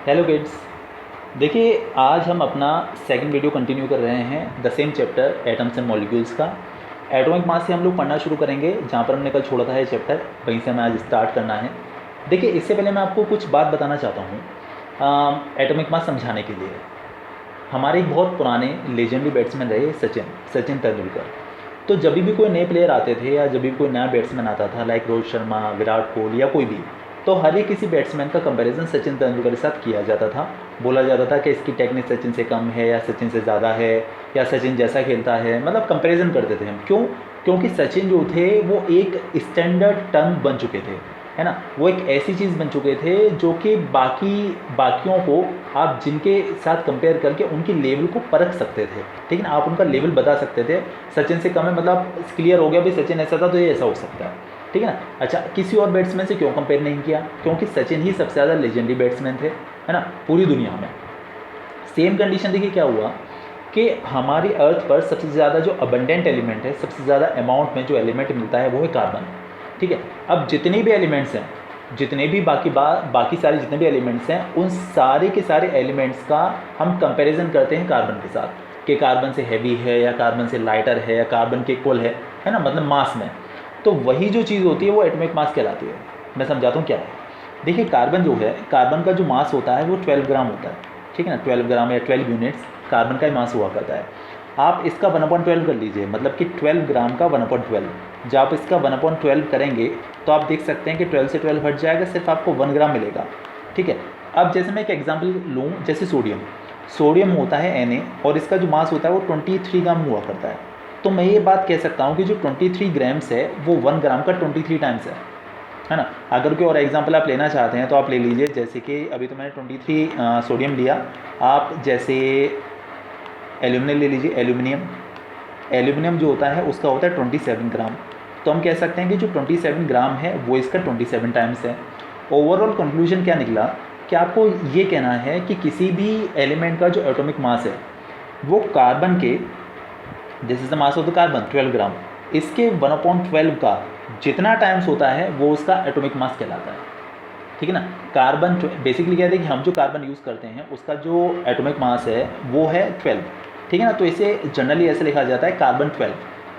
Hello kids. देखिए, आज हम अपना सेकंड वीडियो कंटिन्यू कर रहे हैं the same chapter atoms and molecules का। एटॉमिक मास से हम लोग पढ़ना शुरू करेंगे, जहाँ पर हमने कल छोड़ा था ये चैप्टर, वहीं से हमें आज स्टार्ट करना है। देखिए, इससे पहले मैं आपको कुछ बात बताना चाहता हूँ एटॉमिक मास समझाने के लिए। हमारे एक बहुत पुराने लेजेंडरी बैट्समैन रहे सचिन तेंदुलकर। तो जब भी कोई नए प्लेयर आते थे या जब भी कोई नया बैट्समैन आता था, लाइक रोहित शर्मा, विराट कोहली या कोई भी, तो हर एक किसी बैट्समैन का कंपैरिजन सचिन तेंदुलकर के साथ किया जाता था। बोला जाता था कि इसकी टेक्निक सचिन से कम है या सचिन से ज़्यादा है या सचिन जैसा खेलता है, मतलब कंपैरिजन करते थे हम। क्यों? क्योंकि सचिन जो थे वो एक स्टैंडर्ड टर्म बन चुके थे, है ना। वो एक ऐसी चीज़ बन चुके थे जो कि बाकियों को आप जिनके साथ कंपेयर करके उनकी लेवल को परख सकते थे, ठीक है ना। आप उनका लेवल बता सकते थे, सचिन से कम है मतलब क्लियर हो गया भाई सचिन ऐसा था तो ये ऐसा हो सकता है, ठीक है ना। अच्छा, किसी और बैट्समैन से क्यों कंपेयर नहीं किया? क्योंकि सचिन ही सबसे ज़्यादा लेजेंडरी बैट्समैन थे, है ना, पूरी दुनिया में। सेम कंडीशन देखिए क्या हुआ कि हमारी अर्थ पर सबसे ज़्यादा जो अबंडेंट एलिमेंट है, सबसे ज़्यादा अमाउंट में जो एलिमेंट मिलता है वो है कार्बन, ठीक है। अब जितने भी एलिमेंट्स हैं, जितने भी बाकी सारे जितने भी एलिमेंट्स हैं, उन सारे के सारे एलिमेंट्स का हम कंपैरिजन करते हैं कार्बन के साथ, कि कार्बन से हैवी है या कार्बन से लाइटर है या कार्बन के इक्वल है ना, मतलब मास में। तो वही जो चीज़ होती है वो एटॉमिक मास कहलाती है। मैं समझाता हूँ क्या है। देखिए, कार्बन जो है, कार्बन का जो मास होता है वो 12 ग्राम होता है, ठीक है ना। 12 ग्राम या 12 यूनिट्स कार्बन का ही मास हुआ करता है। आप इसका 1/12 कर लीजिए, मतलब कि 12 ग्राम का 1/12। जब आप इसका 1/12 करेंगे तो आप देख सकते हैं कि 12 से 12 हट जाएगा, सिर्फ आपको 1 ग्राम मिलेगा, ठीक है। अब जैसे मैं एक एग्जाम्पल लूँ, जैसे सोडियम होता है Na, और इसका जो मास होता है वो 23 ग्राम हुआ करता है। तो मैं ये बात कह सकता हूँ कि जो 23 ग्राम्स है वो 1 ग्राम का 23 टाइम्स है ना। अगर कोई और एग्जांपल आप लेना चाहते हैं तो आप ले लीजिए, जैसे कि अभी तो मैंने 23 सोडियम लिया। आप जैसे एल्यूमिनियम ले लीजिए, एल्यूमिनियम जो होता है उसका होता है 27 ग्राम। तो हम कह सकते हैं कि जो 27 ग्राम है वो इसका 27 टाइम्स है। ओवरऑल कंक्लूजन क्या निकला कि आपको ये कहना है कि किसी भी एलिमेंट का जो एटॉमिक मास है वो कार्बन के, जैसे मास ऑफ द कार्बन 12 ग्राम, इसके 1/12 का जितना टाइम्स होता है वो उसका एटॉमिक मास कहलाता है, ठीक है ना। कार्बन बेसिकली क्या है कि हम जो कार्बन यूज़ करते हैं उसका जो एटॉमिक मास है वो है 12, ठीक है ना। तो इसे जनरली ऐसे लिखा जाता है कार्बन 12,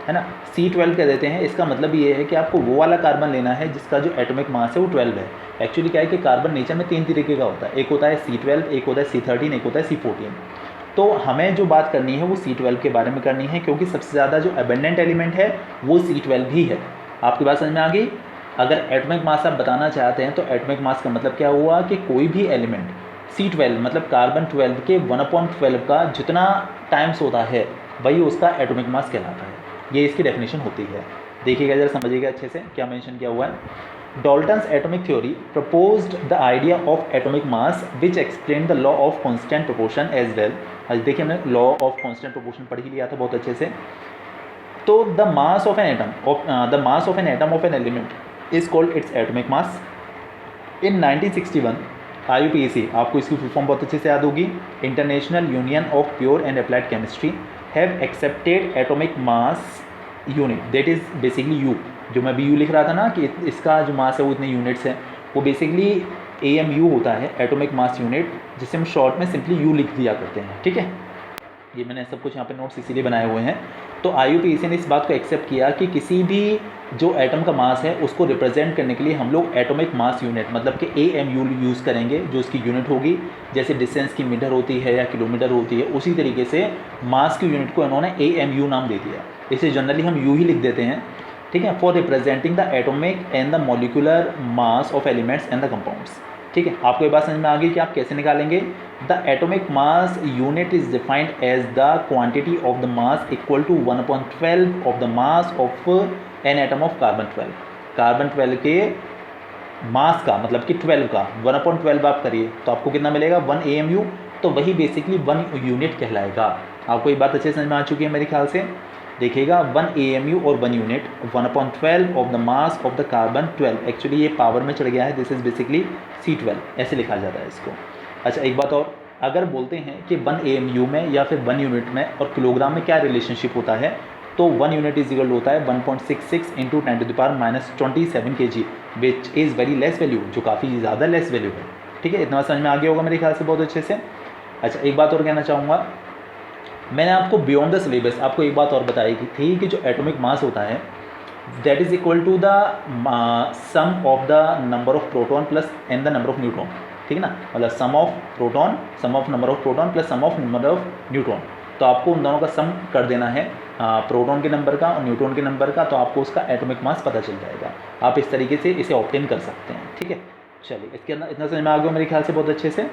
है ना। C12 कह देते हैं। इसका मतलब ये है कि आपको वो वाला कार्बन लेना है जिसका जो एटॉमिक मास है वो 12 है। एक्चुअली क्या है कि कार्बन नेचर में 3 तरीके का होता है, एक होता है C12, एक होता है C13, एक होता है C14। तो हमें जो बात करनी है वो C12 के बारे में करनी है, क्योंकि सबसे ज़्यादा जो अबेंडेंट एलिमेंट है वो C12 ही है। आपकी बात समझ में आ गई? अगर एटॉमिक मास आप बताना चाहते हैं तो एटॉमिक मास का मतलब क्या हुआ कि कोई भी एलिमेंट C12 मतलब कार्बन 12 के 1/12 का जितना टाइम्स होता है वही उसका एटॉमिक मास कहलाता है। ये इसकी डेफिनेशन होती है। देखिएगा जरा, समझिएगा अच्छे से क्या मेंशन किया हुआ है। Dalton's atomic theory proposed the idea of atomic mass which explained the law of constant proportion as well। आज देखिए, हमने लॉ ऑफ कांस्टेंट प्रोपोर्शन पढ़ ही लिया था बहुत अच्छे से। तो the mass of an atom of an element is called its atomic mass. In 1961 IUPAC, आपको इसकी फुल फॉर्म बहुत अच्छे से याद होगी, international union of pure and applied chemistry, have accepted atomic mass unit, that is basically you. जो मैं भी यू लिख रहा था ना कि इसका जो मास है वो इतने यूनिट्स हैं, वो बेसिकली AMU होता है, एटॉमिक मास यूनिट, जिसे हम शॉर्ट में सिंपली यू लिख दिया करते हैं, ठीक है। ये मैंने सब कुछ यहाँ पे नोट्स इसीलिए बनाए हुए हैं। तो IUPAC ने इस बात को एक्सेप्ट किया कि किसी भी जो एटम का मास है उसको रिप्रेजेंट करने के लिए हम लोग एटॉमिक मास यूनिट मतलब कि AMU यूज़ करेंगे, जो उसकी यूनिट होगी। जैसे डिस्टेंस की मीटर होती है या किलोमीटर होती है, उसी तरीके से मास की यूनिट को इन्होंने AMU नाम दे दिया। इसे जनरली हम यू ही लिख देते हैं, ठीक है, for representing the atomic and the molecular mass of elements and the compounds, ठीक है। आपको ये बात समझ में आ गई कि आप कैसे निकालेंगे। The atomic mass unit is defined as the quantity of the mass equal to 1/12 of the mass of an atom of carbon 12। Carbon 12 के मास का मतलब कि 12 का 1/12 आप करिए तो आपको कितना मिलेगा, 1 AMU। तो वही बेसिकली 1 यूनिट कहलाएगा। आपको ये बात अच्छे समझ में आ चुकी है मेरे ख्याल से। देखिएगा, 1 AMU और 1 unit, 1/12 of the mass of the carbon 12। Actually ये पावर में चढ़ गया है, दिस इज़ बेसिकली C12, ऐसे लिखा जाता है इसको। अच्छा, एक बात और, अगर बोलते हैं कि 1 AMU में या फिर 1 यूनिट में और किलोग्राम में क्या रिलेशनशिप होता है, तो 1 यूनिट इज इक्वल होता है 1.66 into 10⁻⁻27 kg, which is very less value, जो काफ़ी ज़्यादा लेस वैल्यू है, ठीक है, इतना समझ में आ गया होगा मेरे ख्याल से बहुत अच्छे से। अच्छा, एक बात और कहना चाहूँगा, मैंने आपको बियॉन्ड द सिलेबस आपको एक बात और बताई थी कि जो एटॉमिक मास होता है that is equal to the sum of the number of proton plus and the number of neutron, ठीक है ना, मतलब sum of proton, sum of number of proton plus sum of number of neutron. तो आपको उन दोनों का सम कर देना है प्रोटॉन के नंबर का और न्यूट्रॉन के नंबर का, तो आपको उसका एटॉमिक मास पता चल जाएगा। आप इस तरीके से इसे ऑब्टेन कर सकते हैं, ठीक है। चलिए, इसके अंदर इतना समझ में आ गया मेरे ख्याल से बहुत अच्छे से।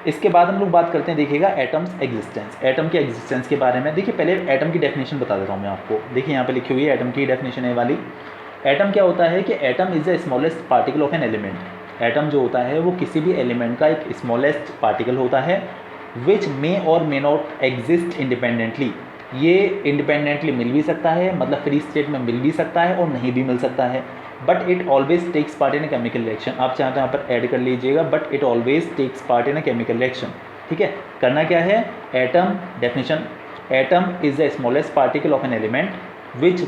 इसके बाद हम लोग बात करते हैं, देखिएगा एटम्स एग्जिस्टेंस, एटम के एग्जिस्टेंस के बारे में। देखिए पहले एटम की डेफिनेशन बता देता हूँ मैं आपको। देखिए यहाँ पे लिखी हुई है एटम की डेफिनेशन है वाली। एटम क्या होता है कि atom is the smallest particle of an element. Atom जो होता है वो किसी भी एलिमेंट का एक स्मॉलेस्ट पार्टिकल होता है विच may or may not exist independently. ये इंडिपेंडेंटली मिल भी सकता है, मतलब फ्री स्टेट में मिल भी सकता है और नहीं भी मिल सकता है, but it always takes part in a chemical reaction. आप चाहें तो यहाँ पर ऐड कर लीजिएगा, but it always takes part in a chemical reaction, ठीक है। करना क्या है, atom definition, atom is the smallest particle of an element which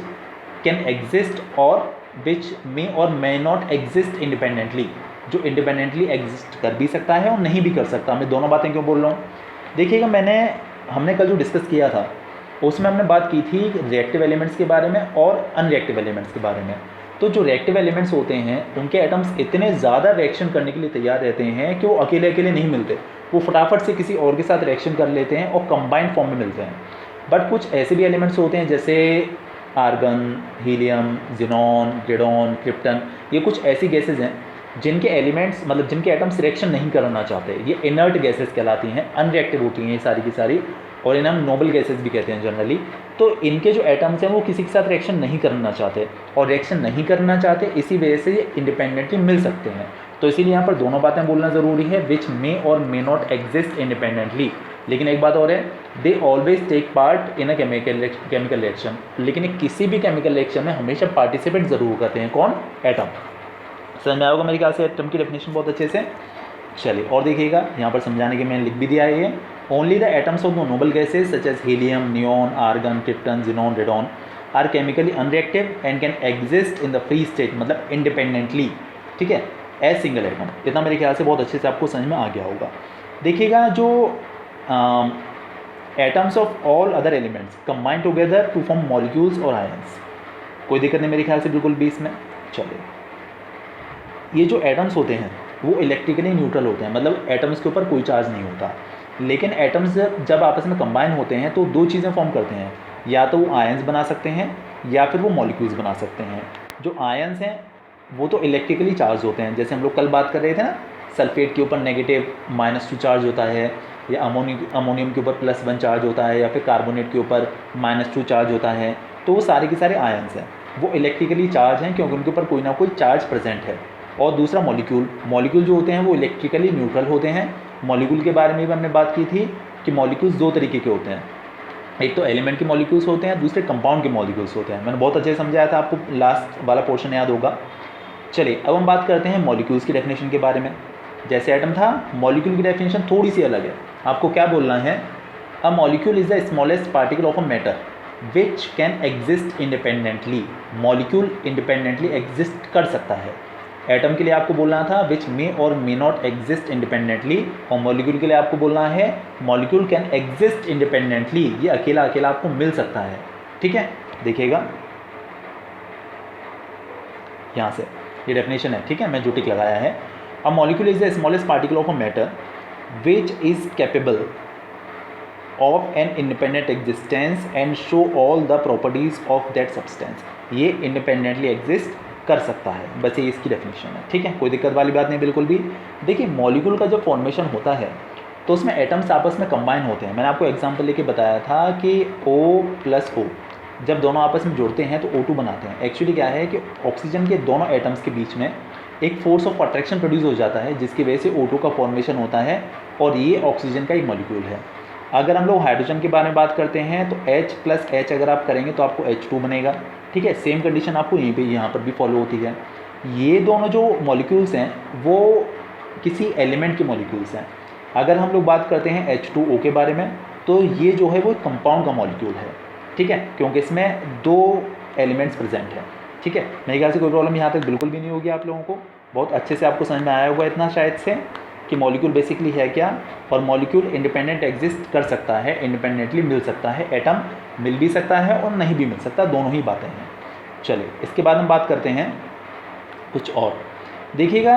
can exist or which may or may not exist independently, जो independently exist कर भी सकता है और नहीं भी कर सकता। मैं दोनों बातें क्यों बोल रहा हूँ, देखिएगा हमने कल जो डिस्कस किया था उसमें हमने बात की थी रिएक्टिव एलिमेंट्स के बारे में और अनरिएक्टिव एलिमेंट्स के बारे में। तो जो रिएक्टिव एलिमेंट्स होते हैं उनके एटम्स इतने ज़्यादा रिएक्शन करने के लिए तैयार रहते हैं कि वो अकेले अकेले नहीं मिलते, वो फटाफट से किसी और के साथ रिएक्शन कर लेते हैं और कंबाइंड फॉर्म में मिलते हैं। बट कुछ ऐसे भी एलिमेंट्स होते हैं जैसे argon, helium, xenon, radon, krypton, ये कुछ ऐसी गैसेज हैं जिनके एलिमेंट्स मतलब जिनके एटम्स रिएक्शन नहीं करना चाहते, ये इनर्ट गैसेज कहलाती हैं, अनरिएक्टिव होती हैं ये सारी की सारी, और इन्हें हम नोबल गैसेज भी कहते हैं जनरली। तो इनके जो एटम्स हैं वो किसी के साथ रिएक्शन नहीं करना चाहते, और रिएक्शन नहीं करना चाहते इसी वजह से ये इंडिपेंडेंटली मिल सकते हैं। तो इसीलिए यहाँ पर दोनों बातें बोलना ज़रूरी है, विच may or may not exist independently. लेकिन एक बात और है, they always take part in a chemical reaction. लेकिन किसी भी केमिकल रिएक्शन में हमेशा पार्टिसिपेट ज़रूर करते हैं, कौन, एटम। समझ में आएगा मेरे ख्याल से एटम की डेफिनेशन बहुत अच्छे से। चलिए और देखिएगा, यहाँ पर समझाने के मैंने लिख भी दिया है ये, only the atoms of the noble gases such as helium, neon, argon, krypton, xenon, radon are chemically unreactive and can exist in the free state, मतलब इंडिपेंडेंटली, ठीक है, एज सिंगल एटम। इतना मेरे ख्याल से बहुत अच्छे से आपको समझ में आ गया होगा। देखिएगा जो atoms of all other elements combine together to form molecules or ions, कोई दिक्कत नहीं मेरे ख्याल से बिल्कुल भी इसमें। चलिए, ये जो एटम्स होते हैं वो इलेक्ट्रिकली न्यूट्रल होते हैं, मतलब एटम्स के ऊपर कोई चार्ज नहीं होता। लेकिन एटम्स जब आपस में कंबाइन होते हैं तो दो चीज़ें फॉर्म करते हैं, या तो वो आयंस बना सकते हैं या फिर वो मॉलिक्यूल्स बना सकते हैं। जो आयंस हैं वो तो इलेक्ट्रिकली चार्ज होते हैं, जैसे हम लोग कल बात कर रहे थे ना, सल्फेट के ऊपर नेगेटिव -2 चार्ज होता है, या अमोनियम के ऊपर +1 चार्ज होता है, या फिर कार्बोनेट के ऊपर -2 चार्ज होता है। तो वो सारे के सारे आयंस हैं, वो इलेक्ट्रिकली चार्ज हैं क्योंकि उनके ऊपर कोई ना कोई चार्ज प्रेजेंट है। और दूसरा मॉलिक्यूल जो होते हैं वो इलेक्ट्रिकली न्यूट्रल होते हैं। मॉलिक्यूल के बारे में भी हमने बात की थी कि मॉलिक्यूल्स दो तरीके के होते हैं, एक तो एलिमेंट के मॉलिक्यूल्स होते हैं, दूसरे कंपाउंड के मॉलिक्यूल्स होते हैं। मैंने बहुत अच्छे से समझाया था, आपको लास्ट वाला पोर्शन याद होगा। चलिए अब हम बात करते हैं मॉलिक्यूल्स की डेफिनेशन के बारे में। जैसे एटम था, मॉलिक्यूल की डेफिनेशन थोड़ी सी अलग है। आपको क्या बोलना है, a molecule is the smallest particle of a matter which can exist independently. Molecule independently exist कर सकता है। एटम के लिए आपको बोलना था विच may or may not exist independently, और मॉलिक्यूल के लिए आपको बोलना है मॉलिक्यूल कैन एग्जिस्ट इंडिपेंडेंटली, ये अकेला अकेला आपको मिल सकता है, ठीक है। देखिएगा यहाँ से ये डेफिनेशन है, ठीक है, मैं जो टिक लगाया है, a molecule is the smallest particle of a matter which is capable of an independent existence and show all the properties of that substance. ये इंडिपेंडेंटली एग्जिस्ट कर सकता है, बस ये इसकी डेफिनेशन है, ठीक है, कोई दिक्कत वाली बात नहीं बिल्कुल भी। देखिए मॉलिक्यूल का जब फॉर्मेशन होता है तो उसमें एटम्स आपस में कंबाइन होते हैं। मैंने आपको एग्जांपल लेके बताया था कि O+O जब दोनों आपस में जुड़ते हैं तो O2 बनाते हैं। एक्चुअली क्या है कि ऑक्सीजन के दोनों एटम्स के बीच में एक फोर्स ऑफ अट्रैक्शन प्रोड्यूस हो जाता है, जिसकी वजह से O2 का फॉर्मेशन होता है, और ये ऑक्सीजन का एक मॉलिक्यूल है। अगर हम लोग हाइड्रोजन के बारे में बात करते हैं तो H+H अगर आप करेंगे तो आपको H2 बनेगा, ठीक है। सेम कंडीशन आपको यहाँ पर भी फॉलो होती है। ये दोनों जो मॉलिक्यूल्स हैं वो किसी एलिमेंट के मॉलिक्यूल्स हैं। अगर हम लोग बात करते हैं H2O के बारे में तो ये जो है वो कंपाउंड का मॉलिक्यूल है, ठीक है, क्योंकि इसमें दो एलिमेंट्स प्रेजेंट हैं, ठीक है। मेरे ख्याल से कोई प्रॉब्लम यहाँ तक बिल्कुल भी नहीं होगी आप लोगों को, बहुत अच्छे से आपको समझ में आया होगा इतना शायद से कि मॉलिक्यूल बेसिकली है क्या, और मॉलिक्यूल इंडिपेंडेंट एग्जिस्ट कर सकता है, इंडिपेंडेंटली मिल सकता है, एटम मिल भी सकता है और नहीं भी मिल सकता, दोनों ही बातें हैं। चलिए इसके बाद हम बात करते हैं कुछ और। देखिएगा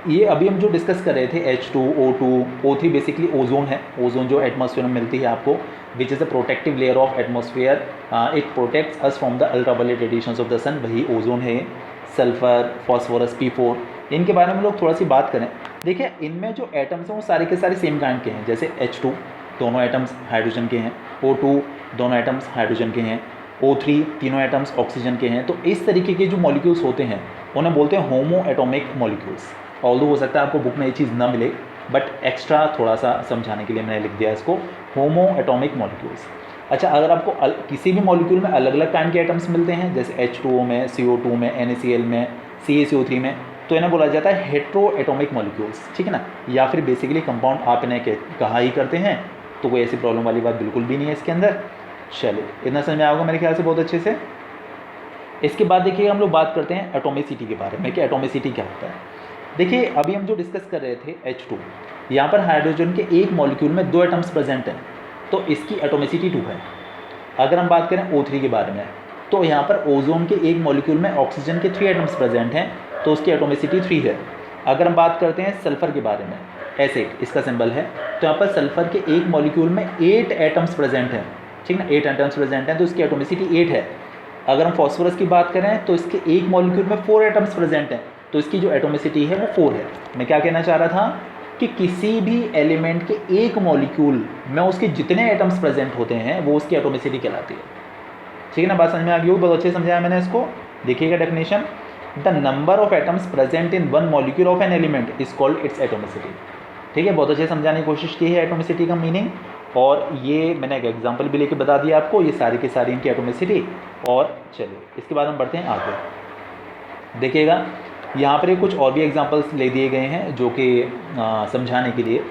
ये अभी हम जो डिस्कस कर रहे थे H2, O2, O3 basically ozone है। ओजोन जो एटमॉस्फेयर में मिलती है आपको, which is a protective layer of atmosphere, it protects us from the ultraviolet radiations of the sun, वही ओजोन है। सल्फर, फॉस्फोरस, P4, इनके बारे में लोग थोड़ा सी बात करें। देखिए इनमें जो एटम्स हैं वो सारे के सारे सेम काइंड के हैं, जैसे H2 दोनों एटम्स हाइड्रोजन के हैं, O2 दोनों एटम्स हाइड्रोजन के हैं, O3 तीनों एटम्स ऑक्सीजन के हैं। तो इस तरीके के जो मॉलिक्यूल्स होते हैं उन्हें बोलते हैं होमो एटॉमिक मॉलिक्यूल्स। ऑल्दो हो सकता है आपको बुक में ये चीज़ ना मिले, बट एक्स्ट्रा थोड़ा सा समझाने के लिए मैंने लिख दिया इसको, होमो एटॉमिक मॉलिक्यूल्स। अच्छा, अगर आपको किसी भी मॉलिक्यूल में अलग अलग काइंड के एटम्स मिलते हैं, जैसे H2O में, CO2 में, NaCl में, CaCO3 में, तो इन्हें बोला जाता है हेट्रो एटॉमिक मॉलिक्यूल्स, ठीक है ना, या फिर बेसिकली कंपाउंड आप इन्हें कहा ही करते हैं। तो कोई ऐसी प्रॉब्लम वाली बात बिल्कुल भी नहीं है इसके अंदर। चलिए इतना समझ में आएगा मेरे ख्याल से बहुत अच्छे से। इसके बाद देखिए हम लोग बात करते हैं एटोमिसिटी के बारे में कि एटोमिसिटी क्या होता है। देखिए अभी हम जो डिस्कस कर रहे थे H2, यहाँ पर हाइड्रोजन के एक मॉलिक्यूल में 2 एटम्स प्रेजेंट हैं, तो इसकी एटोमिसिटी 2 है। अगर हम बात करें O3 के बारे में, तो यहाँ पर ओजोन के एक मॉलिक्यूल में ऑक्सीजन के 3 एटम्स प्रेजेंट हैं, तो उसकी एटोमिसिटी 3 है। अगर हम बात करते हैं सल्फर के बारे में, S8 इसका सिंबल है, तो यहाँ पर सल्फर के एक मॉलिक्यूल में 8 एटम्स प्रेजेंट हैं, ठीक ना, 8 एटम्स प्रेजेंट हैं, तो इसकी एटोमिसिटी 8 है। अगर हम फॉस्फोरस की बात करें तो इसके एक मॉलिक्यूल में 4 एटम्स प्रेजेंट हैं, तो इसकी जो एटोमिसिटी है वो 4 है। मैं क्या कहना चाह रहा था कि किसी भी एलिमेंट के एक मॉलिक्यूल में उसके जितने एटम्स प्रेजेंट होते हैं वो उसकी एटोमिसिटी कहलाती है, ठीक है ना। बात समझ में आ गई, बहुत अच्छे से समझाया मैंने इसको। देखिएगा definition, the number of atoms present in one molecule of an element is called its atomicity, ठीक है। बहुत अच्छे समझाने की कोशिश की है एटोमिसिटी का मीनिंग, और ये मैंने एक एग्जांपल भी लेके बता दिया आपको, ये सारी की सारी इनकी एटोमिसिटी। और चलिए इसके बाद हम बढ़ते हैं आगे। देखिएगा यहाँ पर कुछ और भी एग्जांपल्स ले दिए गए हैं जो कि समझाने के लिए।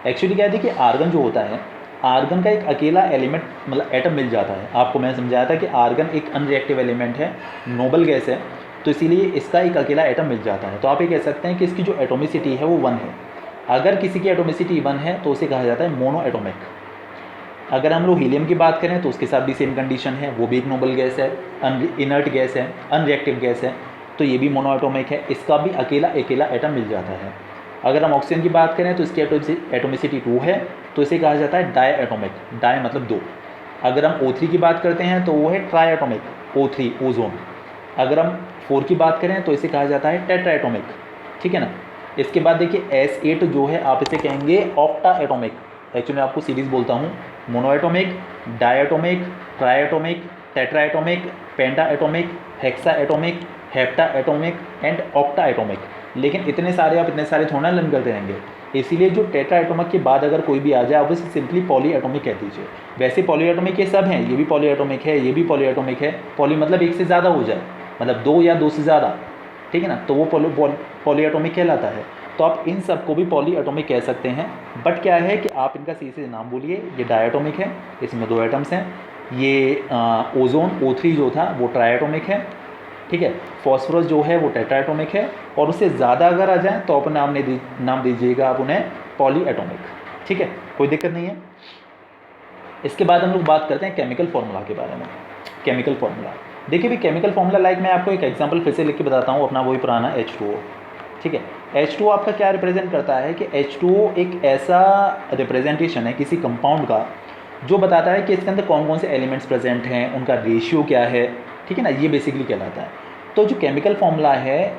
एक्चुअली क्या है, देखिए आर्गन जो होता है, आर्गन का एक अकेला एलिमेंट मतलब एटम मिल जाता है। आपको मैंने समझाया था कि आर्गन एक अनरिएक्टिव एलिमेंट है, नोबल गैस है, तो इसीलिए इसका एक अकेला एटम मिल जाता है। तो आप ये कह सकते हैं कि इसकी जो एटोमिसिटी है वो 1 है। अगर किसी की एटोमिसिटी 1 है तो उसे कहा जाता है मोनो एटोमिक। अगर हम लोग हीलियम की बात करें तो उसके साथ भी सेम कंडीशन है, वो भी एक नोबल गैस है, इनर्ट गैस है, अनरिएक्टिव गैस है, तो ये भी मोनो एटोमिक है, इसका भी अकेला एटम मिल जाता है। अगर हम ऑक्सीजन की बात करें तो इसकी एटोमिसिटी 2 है, तो इसे कहा जाता है डाई एटोमिक, डाई मतलब 2। अगर हम O3 की बात करते हैं तो वो है ट्राई एटोमिक, O3 ओजोन। अगर हम 4 की बात करें तो इसे कहा जाता है टेट्रा एटोमिक, ठीक है ना। इसके बाद देखिए S8 जो है आप इसे कहेंगे ऑक्टा एटोमिक। एक्चुअली मैं आपको सीरीज़ बोलता हूँ, mono atomic, di atomic, try atomic, tetra atomic, penta atomic, hexa atomic, hepta atomic and octa atomic. लेकिन इतने सारे आप इतने सारे थोड़ा लर्न करते रहेंगे, इसीलिए जो टेट्रा एटोमिक के बाद अगर कोई भी आ जाए आप उसे सिंपली पॉली एटोमिक कह दीजिए। वैसे पॉली एटोमिक ये सब हैं, ये भी पॉली एटोमिक है, ये भी पॉली एटोमिक है। पॉली मतलब एक से ज़्यादा हो जाए, मतलब 2 या 2 से ज़्यादा, ठीक है ना, तो वो पॉली एटोमिक कहलाता है। तो आप इन सब को भी पॉली एटोमिक कह सकते हैं। बट क्या है कि आप इनका सही से नाम बोलिए। ये डाई एटोमिक है, इसमें 2 एटम्स हैं। ये ओजोन O3 जो था वो ट्राई एटोमिक है, ठीक है। फॉस्फोरस जो है वो टेट्रा एटोमिक है, और उससे ज़्यादा अगर आ जाए तो आप नाम दीजिएगा आप उन्हें पॉली एटोमिक, ठीक है, कोई दिक्कत नहीं है। इसके बाद हम लोग बात करते हैं केमिकल फार्मूला के बारे में। केमिकल फार्मूला देखिए भी, केमिकल फार्मूला लाइक मैं आपको एक एग्जांपल फिर से लिख के बताता हूँ, अपना वही पुराना H2O, ठीक है। H2O आपका क्या रिप्रेजेंट करता है कि H2O एक ऐसा रिप्रेजेंटेशन है किसी कंपाउंड का जो बताता है कि इसके अंदर कौन कौन से एलिमेंट्स प्रेजेंट हैं, उनका रेशियो क्या है, ठीक है ना, ये बेसिकली कहलाता है। तो जो केमिकल फार्मूला है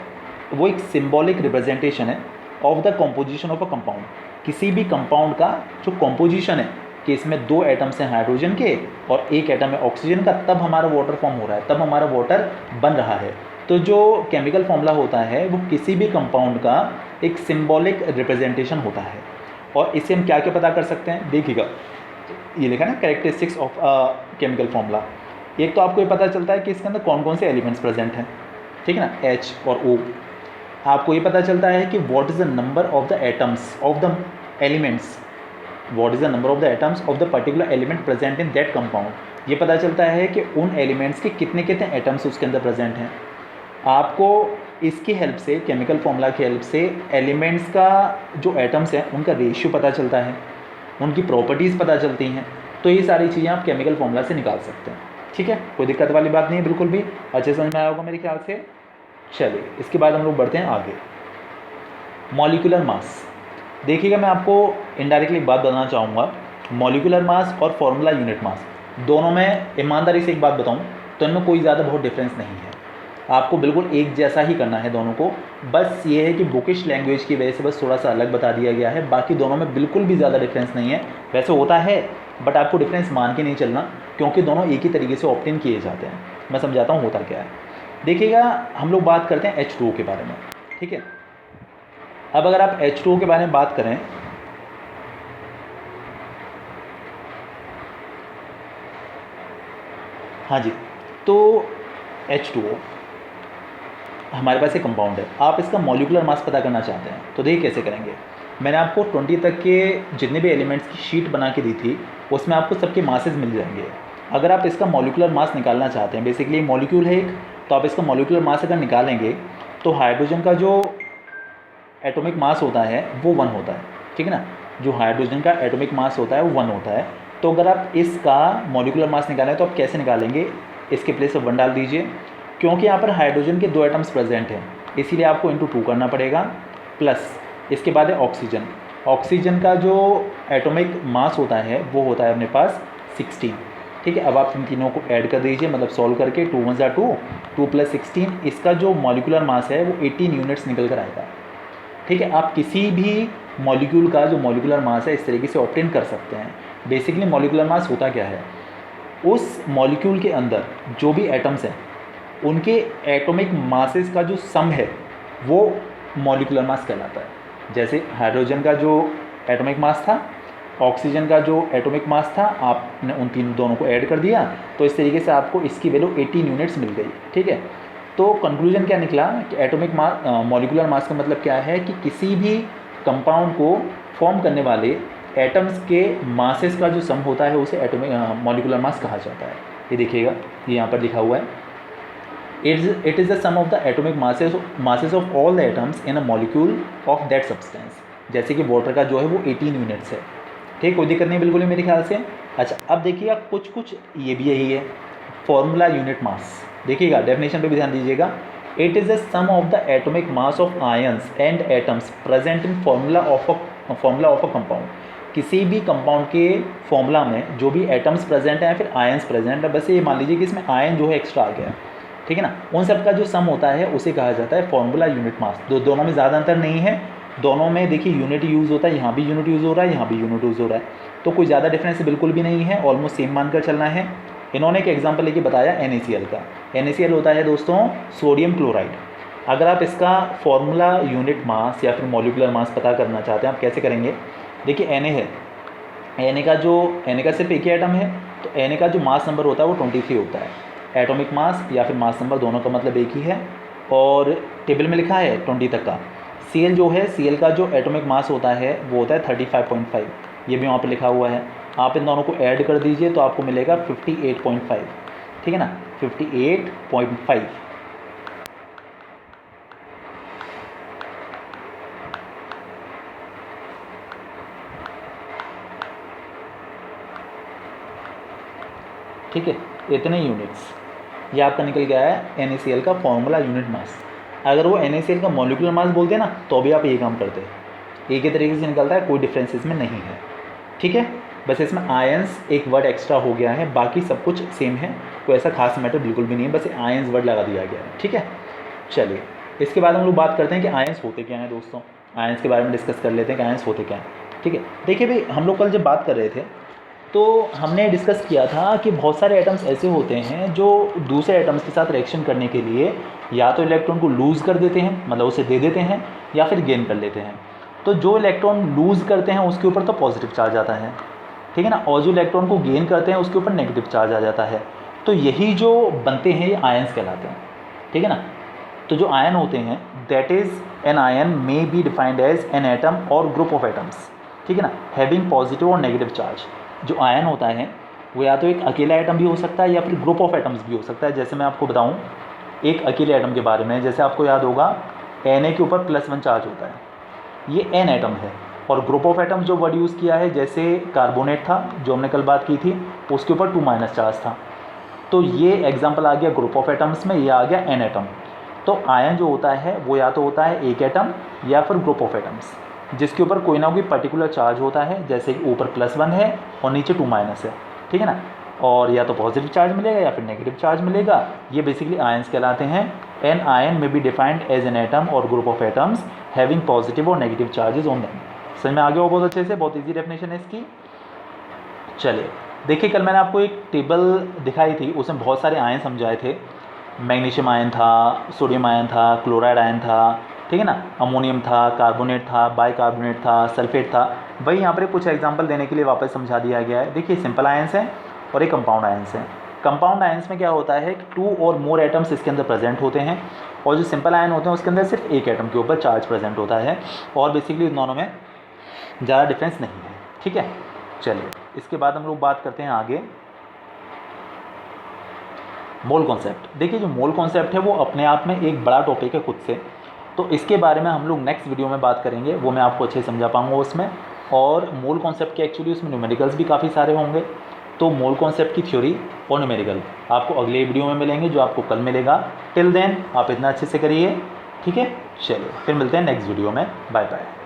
वो एक सिंबॉलिक रिप्रेजेंटेशन है of the composition of a compound. किसी भी कंपाउंड का जो कॉम्पोजिशन है कि इसमें 2 एटम्स हैं हाइड्रोजन के और 1 एटम है ऑक्सीजन का, तब हमारा वाटर फॉर्म हो रहा है, तब हमारा वाटर बन रहा है। तो जो केमिकल फार्मूला होता है वो किसी भी कंपाउंड का एक सिंबॉलिक रिप्रेजेंटेशन होता है। और इससे हम क्या क्या पता कर सकते हैं, देखिएगा ये लिखा है ना, कैरेक्टरिस्टिक्स ऑफ केमिकल फार्मूला। एक तो आपको ये पता चलता है कि इसके अंदर कौन कौन से एलिमेंट्स प्रेजेंट हैं, ठीक है ना, H और O। आपको ये पता चलता है कि what is the number of the atoms of the elements, what is the number of the atoms of the particular element present in that compound. ये पता चलता है कि उन एलिमेंट्स के कितने कितने एटम्स उसके अंदर प्रेजेंट हैं। आपको इसकी हेल्प से, केमिकल फॉर्मूला की हेल्प से एलिमेंट्स का जो एटम्स हैं उनका रेशियो पता चलता है, उनकी प्रॉपर्टीज़ पता चलती हैं। तो ये सारी चीज़ें आप केमिकल फॉर्मूला से निकाल सकते हैं। ठीक है, कोई दिक्कत वाली बात नहीं है, बिल्कुल भी अच्छे समझ में आया होगा मेरे ख्याल से। चलिए इसके बाद हम लोग बढ़ते हैं आगे। मॉलिक्यूलर मास, देखिएगा मैं आपको इनडायरेक्टली एक बात बताना चाहूँगा, मॉलिक्यूलर मास और फॉर्मूला यूनिट मास दोनों में ईमानदारी से एक बात बताऊँ तो इनमें कोई ज़्यादा बहुत डिफरेंस नहीं है। आपको बिल्कुल एक जैसा ही करना है दोनों को, बस ये है कि बुकिश लैंग्वेज की वजह से बस थोड़ा सा अलग बता दिया गया है, बाकी दोनों में बिल्कुल भी ज़्यादा डिफरेंस नहीं है। वैसे होता है बट आपको डिफरेंस मान के नहीं चलना, क्योंकि दोनों एक ही तरीके से ऑप्टेन किए जाते हैं। मैं समझाता हूँ होता क्या है। देखिएगा हम लोग बात करते हैं H2O के बारे में। ठीक है, अब अगर आप H2O के बारे में बात करें, हाँ जी, तो H2O हमारे पास एक कंपाउंड है, आप इसका मॉलिक्यूलर मास पता करना चाहते हैं तो देखिए कैसे करेंगे। मैंने आपको 20 तक के जितने भी एलिमेंट्स की शीट बना के दी थी उसमें आपको सबके मासेस मिल जाएंगे। अगर आप इसका मॉलिक्यूलर मास निकालना चाहते हैं, बेसिकली मॉलिक्यूल है एक, तो आप इसका मॉलिक्यूलर मास अगर निकालेंगे तो हाइड्रोजन का जो एटॉमिक मास होता है वो 1 होता है। ठीक है ना, जो हाइड्रोजन का एटॉमिक मास होता है वो 1 होता है। तो अगर आप इसका मॉलिक्यूलर मास निकालें तो आप कैसे निकालेंगे, इसके प्लेस पर 1 डाल दीजिए, क्योंकि यहाँ पर हाइड्रोजन के 2 एटम्स प्रेजेंट हैं इसीलिए आपको इंटू 2 करना पड़ेगा, प्लस इसके बाद है ऑक्सीजन। ऑक्सीजन का जो एटॉमिक मास होता है वो होता है अपने पास 16। ठीक है, अब आप इन तीनों को ऐड कर दीजिए, मतलब सॉल्व करके 2 1 2, 2 + 16, इसका जो मॉलिक्यूलर मास है वो 18 यूनिट्स निकल कर आएगा। ठीक है, आप किसी भी मॉलिक्यूल का जो मॉलिक्यूलर मास है इस तरीके से ऑब्टेन कर सकते हैं। बेसिकली मॉलिक्यूलर मास होता क्या है, उस मॉलिक्यूल के अंदर जो भी एटम्स हैं उनके एटॉमिक मासेस का जो सम है वो मॉलिक्यूलर मास कहलाता है। जैसे हाइड्रोजन का जो एटॉमिक मास था, ऑक्सीजन का जो एटॉमिक मास था, आपने उन तीन दोनों को ऐड कर दिया तो इस तरीके से आपको इसकी वैल्यू 18 यूनिट्स मिल गई। ठीक है, तो कंक्लूजन क्या निकला कि एटॉमिक मास, मॉलिक्यूलर मास का मतलब क्या है कि किसी भी कंपाउंड को फॉर्म करने वाले एटम्स के मासेस का जो सम होता है उसे एटॉमिक मॉलिक्यूलर मास कहा जाता है। ये देखिएगा, ये यहाँ पर लिखा हुआ है, it is the sum of the atomic masses of all the atoms in a molecule of that substance. जैसे कि वाटर का जो है वो 18 यूनिट्स है। ठीक, कोई दिक्कत नहीं बिल्कुल ही मेरे ख्याल से। अच्छा, अब देखिएगा कुछ ये भी यही है, फॉर्मूला यूनिट मास। देखिएगा डेफिनेशन पे भी ध्यान दीजिएगा, it is the sum of the atomic mass of ions and atoms present in formula of a compound. किसी भी कंपाउंड के फॉर्मूला में जो भी एटम्स प्रेजेंट हैं या फिर आयंस प्रेजेंट है, बस ये मान लीजिए कि इसमें आयन जो है एक्स्ट्रा आ गया। ठीक है ना, उन सब का जो सम होता है उसे कहा जाता है फॉर्मूला यूनिट मास। दोनों में ज़्यादा अंतर नहीं है, दोनों में देखिए यूनिट यूज़ होता है, यहाँ भी यूनिट यूज़ हो रहा है, यहाँ भी यूनिट यूज़ हो रहा है, तो कोई ज़्यादा डिफरेंस बिल्कुल भी नहीं है, ऑलमोस्ट सेम मानकर चलना है। इन्होंने एक एग्जाम्पल लेके बताया NaCl का। NaCl होता है दोस्तों सोडियम क्लोराइड। अगर आप इसका फॉर्मूला यूनिट मास या फिर मॉलिक्यूलर मास पता करना चाहते हैं, आप कैसे करेंगे, देखिए Na है, Na का सिर्फ एक ही एटम है, तो Na का जो मास नंबर होता है वो 23 होता है। एटॉमिक मास या फिर मास नंबर दोनों का मतलब एक ही है, और टेबल में लिखा है 20 तक का। Cl जो है, Cl का जो एटॉमिक मास होता है वो होता है 35.5, ये भी वहाँ पर लिखा हुआ है। आप इन दोनों को ऐड कर दीजिए तो आपको मिलेगा 58.5। ठीक है ना, 58.5। ठीक है, इतने यूनिट्स ये आपका निकल गया है NaCl का फॉर्मूला यूनिट मास। अगर वो NaCl का मॉलिक्यूलर मास बोलते ना तो भी आप ये काम करते, एक ही तरीके से निकलता है, कोई डिफरेंस इसमें नहीं है। ठीक है, बस इसमें आयंस एक वर्ड एक्स्ट्रा हो गया है, बाकी सब कुछ सेम है, कोई ऐसा खास मैटर बिल्कुल भी नहीं है, बस आयंस वर्ड लगा दिया गया है। ठीक है, चलिए इसके बाद हम लोग बात करते हैं कि आयंस होते क्या हैं। दोस्तों आयंस के बारे में डिस्कस कर लेते हैं कि आयंस होते क्या हैं। ठीक है, देखिए भाई, हम लोग कल जब बात कर रहे थे तो हमने डिस्कस किया था कि बहुत सारे एटम्स ऐसे होते हैं जो दूसरे एटम्स के साथ रिएक्शन करने के लिए या तो इलेक्ट्रॉन को लूज़ कर देते हैं, मतलब उसे दे देते हैं, या फिर गेन कर लेते हैं। तो जो इलेक्ट्रॉन लूज़ करते हैं उसके ऊपर तो पॉजिटिव चार्ज आता है, ठीक है ना, और जो इलेक्ट्रॉन को गेन करते हैं उसके ऊपर नेगेटिव चार्ज आ जाता है। तो यही जो बनते हैं ये आयंस कहलाते हैं। ठीक है ना, तो जो आयन होते हैं that is an ion may be defined as an atom और ग्रुप ऑफ एटम्स। ठीक है ना, हैविंग पॉजिटिव और नेगेटिव चार्ज। जो आयन होता है वो या तो एक अकेला एटम भी हो सकता है या फिर ग्रुप ऑफ एटम्स भी हो सकता है। जैसे मैं आपको बताऊं, एक अकेले एटम के बारे में। जैसे आपको याद होगा Na के ऊपर +1 चार्ज होता है, ये N एटम है। और ग्रुप ऑफ एटम्स जो वर्ड यूज़ किया है, जैसे कार्बोनेट था जो हमने कल बात की थी, उसके ऊपर 2- चार्ज था। तो ये एग्जाम्पल आ गया ग्रुप ऑफ एटम्स में, ये आ गया N एटम। तो आयन जो होता है वो या तो होता है एक एटम या फिर ग्रुप ऑफ एटम्स जिसके ऊपर कोई ना कोई पर्टिकुलर चार्ज होता है, जैसे कि ऊपर +1 है और नीचे 2- है, ठीक है ना। और या तो पॉजिटिव चार्ज मिलेगा या फिर नेगेटिव चार्ज मिलेगा। ये बेसिकली आयंस कहलाते हैं। An ion may be defined as an atom और group of atoms having positive और नेगेटिव चार्जेस ऑन देम। समझ में आ गया हो बहुत अच्छे से, बहुत इजी डेफिनेशन है इसकी। चलिए देखिए, कल मैंने आपको एक टेबल दिखाई थी, उसमें बहुत सारे आयन समझाए थे। मैग्नीशियम आयन था, सोडियम आयन था, क्लोराइड आयन था, ठीक है ना, अमोनियम था, कार्बोनेट था, बाइकार्बोनेट था, सल्फेट था। वही यहाँ पर कुछ एग्जांपल देने के लिए वापस समझा दिया गया है। देखिए सिंपल आयंस हैं और एक कंपाउंड आयंस हैं। कंपाउंड आयंस में क्या होता है कि 2 और मोर एटम्स इसके अंदर प्रेजेंट होते हैं, और जो सिंपल आयन होते हैं उसके अंदर सिर्फ एक एटम के ऊपर चार्ज प्रेजेंट होता है, और बेसिकली उन दोनों में ज़्यादा डिफरेंस नहीं है, ठीक है। चलिए इसके बाद हम लोग बात करते हैं आगे मोल कॉन्सेप्ट। देखिए जो मोल कॉन्सेप्ट है वो अपने आप में एक बड़ा टॉपिक है खुद से, तो इसके बारे में हम लोग नेक्स्ट वीडियो में बात करेंगे, वो मैं आपको अच्छे से समझा पाऊँगा उसमें। और मोल कॉन्सेप्ट के एक्चुअली उसमें न्यूमेरिकल्स भी काफ़ी सारे होंगे, तो मोल कॉन्सेप्ट की थ्योरी और न्यूमेरिकल आपको अगले वीडियो में मिलेंगे, जो आपको कल मिलेगा। टिल देन आप इतना अच्छे से करिए, ठीक है। चलिए फिर मिलते हैं नेक्स्ट वीडियो में, बाय बाय।